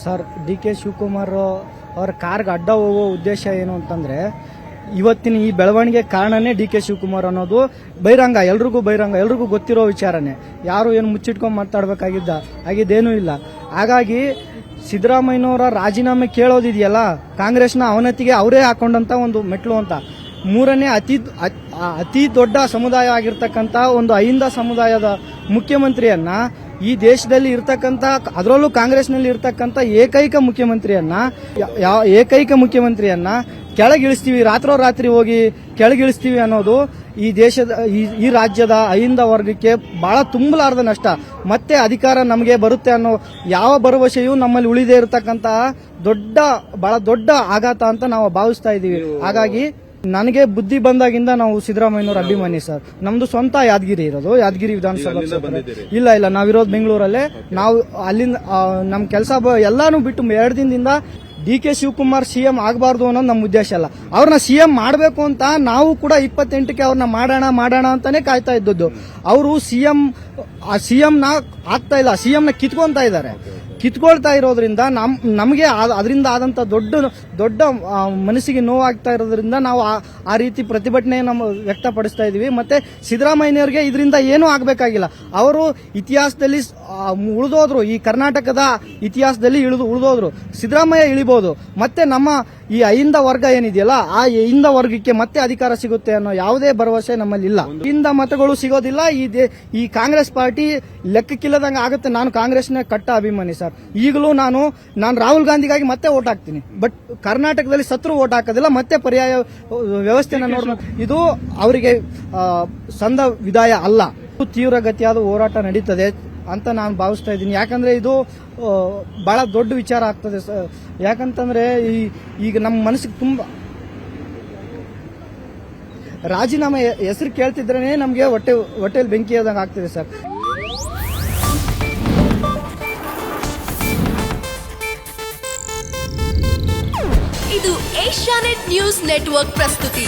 Sir, D K Shivakumar ಅವರ ಕಾರ್ಗೆ ಅಡ್ಡ ಹೋಗೋ ಉದ್ದೇಶ ಏನು ಅಂತಂದ್ರೆ, ಇವತ್ತಿನ ಈ ಬೆಳವಣಿಗೆ ಕಾರಣನೇ ಡಿ ಕೆ ಶಿವಕುಮಾರ್ ಅನ್ನೋದು ಬಹಿರಂಗ, ಎಲ್ರಿಗೂ ಗೊತ್ತಿರೋ ವಿಚಾರನೆ. ಯಾರು ಏನು ಮುಚ್ಚಿಟ್ಕೊಂಡು ಆಗಿದ್ದೇನೂ ಇಲ್ಲ. ಹಾಗಾಗಿ ಸಿದ್ದರಾಮಯ್ಯನವರ ರಾಜೀನಾಮೆ ಕೇಳೋದಿದೆಯಲ್ಲ, ಕಾಂಗ್ರೆಸ್ನ ಅವನತಿಗೆ ಅವರೇ ಹಾಕೊಂಡಂತ ಒಂದು ಮೆಟ್ಲು ಅಂತ. ಮೂರನೇ ಅತಿ ದೊಡ್ಡ ಸಮುದಾಯ ಆಗಿರ್ತಕ್ಕಂಥ ಒಂದು ಅಹಿಂದ ಸಮುದಾಯದ ಮುಖ್ಯಮಂತ್ರಿಯನ್ನ ಈ ದೇಶದಲ್ಲಿ ಇರ್ತಕ್ಕಂಥ, ಅದರಲ್ಲೂ ಕಾಂಗ್ರೆಸ್ನಲ್ಲಿ ಇರ್ತಕ್ಕಂಥ ಏಕೈಕ ಮುಖ್ಯಮಂತ್ರಿಯನ್ನ ಕೆಳಗಿಳಿಸ್ತೀವಿ, ರಾತ್ರೋರಾತ್ರಿ ಹೋಗಿ ಕೆಳಗಿಳಿಸ್ತೀವಿ ಅನ್ನೋದು ಈ ದೇಶದ ಈ ರಾಜ್ಯದ ಅಹಿಂದ ವರ್ಗಕ್ಕೆ ಬಹಳ ತುಂಬಲಾರದ ನಷ್ಟ. ಮತ್ತೆ ಅಧಿಕಾರ ನಮಗೆ ಬರುತ್ತೆ ಅನ್ನೋ ಯಾವ ಭರವಸೆಯೂ ನಮ್ಮಲ್ಲಿ ಉಳಿದೇ ಇರತಕ್ಕಂತಹ ಬಹಳ ದೊಡ್ಡ ಆಘಾತ ಅಂತ ನಾವು ಭಾವಿಸ್ತಾ ಇದ್ದೀವಿ. ಹಾಗಾಗಿ ನನಗೆ ಬುದ್ಧಿ ಬಂದಾಗಿಂದ ನಾವು ಸಿದ್ದರಾಮಯ್ಯನವರ ಅಭಿಮಾನಿ ಸರ್. ನಮ್ದು ಸ್ವಂತ ಯಾದಗಿರಿ ಇರೋದು, ಯಾದಗಿರಿ ವಿಧಾನಸಭಾ ಕ್ಷೇತ್ರ. ಇಲ್ಲ, ನಾವಿರೋದು ಬೆಂಗಳೂರಲ್ಲೇ. ನಾವು ಅಲ್ಲಿಂದ ನಮ್ ಕೆಲಸ ಎಲ್ಲಾನು ಬಿಟ್ಟು 2 ದಿನದಿಂದ ಡಿ ಕೆ ಶಿವಕುಮಾರ್ ಸಿಎಂ ಆಗಬಾರ್ದು ಅನ್ನೋದು ನಮ್ಮ ಉದ್ದೇಶ ಅಲ್ಲ. ಅವ್ರನ್ನ ಸಿಎಂ ಮಾಡಬೇಕು ಅಂತ ನಾವು ಕೂಡ 28ಕ್ಕೆ ಅವ್ರನ್ನ ಮಾಡೋಣ ಅಂತಾನೆ ಕಾಯ್ತಾ ಇದ್ದದ್ದು. ಅವರು ಸಿಎಂ ನ ಆಗ್ತಾ ಇಲ್ಲ, ಸಿಎಂ ನ ಕಿತ್ಕೊಳ್ತಾ ಇರೋದ್ರಿಂದ ನಮಗೆ ಅದರಿಂದ ಆದಂತ ದೊಡ್ಡ ಮನಸ್ಸಿಗೆ ನೋವಾಗ್ತಾ ಇರೋದ್ರಿಂದ ನಾವು ಆ ರೀತಿ ಪ್ರತಿಭಟನೆ ವ್ಯಕ್ತಪಡಿಸ್ತಾ ಇದೀವಿ. ಮತ್ತೆ ಸಿದ್ದರಾಮಯ್ಯನವರಿಗೆ ಇದರಿಂದ ಏನೂ ಆಗ್ಬೇಕಾಗಿಲ್ಲ. ಅವರು ಇತಿಹಾಸದಲ್ಲಿ ಉಳಿದೋದ್ರು, ಈ ಕರ್ನಾಟಕದ ಇತಿಹಾಸದಲ್ಲಿ ಉಳಿದೋದ್ರು. ಸಿದ್ದರಾಮಯ್ಯ ಇಳಿಬಹುದು, ಮತ್ತೆ ನಮ್ಮ ಈ ಅಹಿಂದ ವರ್ಗ ಏನಿದೆಯಲ್ಲ, ಆ ಅಹಿಂದ ವರ್ಗಕ್ಕೆ ಮತ್ತೆ ಅಧಿಕಾರ ಸಿಗುತ್ತೆ ಅನ್ನೋ ಯಾವುದೇ ಭರವಸೆ ನಮ್ಮಲ್ಲಿ ಇಲ್ಲ. ಅಹಿಂದ ಮತಗಳು ಸಿಗೋದಿಲ್ಲ. ಈ ಕಾಂಗ್ರೆಸ್ ಪಾರ್ಟಿ ಲೆಕ್ಕಕ್ಕಿಲ್ಲದಂಗ ಆಗುತ್ತೆ. ನಾನು ಕಾಂಗ್ರೆಸ್ನ ಕಟ್ಟ ಅಭಿಮಾನಿ ಸರ್. ಈಗಲೂ ನಾನು ರಾಹುಲ್ ಗಾಂಧಿಗಾಗಿ ಮತ್ತೆ ಓಟ್ ಹಾಕ್ತೀನಿ. ಬಟ್ ಕರ್ನಾಟಕದಲ್ಲಿ ಸತ್ರು ಓಟ್ ಹಾಕೋದಿಲ್ಲ. ಮತ್ತೆ ಪರ್ಯಾಯ ವ್ಯವಸ್ಥೆನ ನೋಡಬೇಕು. ಇದು ಅವರಿಗೆ ಸಂದ ವಿದಾಯ ಅಲ್ಲ. ತೀವ್ರಗತಿಯಾದ ಹೋರಾಟ ನಡೀತದೆ ಅಂತ ನಾನು ಭಾವಿಸ್ತಾ ಇದ್ದೀನಿ. ಯಾಕಂದ್ರೆ ಇದು ಬಹಳ ದೊಡ್ಡ ವಿಚಾರ ಆಗ್ತದೆ ಸರ್. ಯಾಕಂತಂದ್ರೆ ಈಗ ನಮ್ಮ ಮನಸ್ಸಿಗೆ ತುಂಬಾ ರಾಜೀನಾಮೆ ಹೆಸರು ಕೇಳ್ತಿದ್ರೇನೆ ನಮಗೆ ಹೊಟ್ಟೆಲಿ ಬೆಂಕಿ ಆದಂಗೆ ಆಗ್ತಿದೆ ಸರ್. ಇದು ಏಷ್ಯಾನೆಟ್ ನ್ಯೂಸ್ ನೆಟ್ವರ್ಕ್ ಪ್ರಸ್ತುತಿ.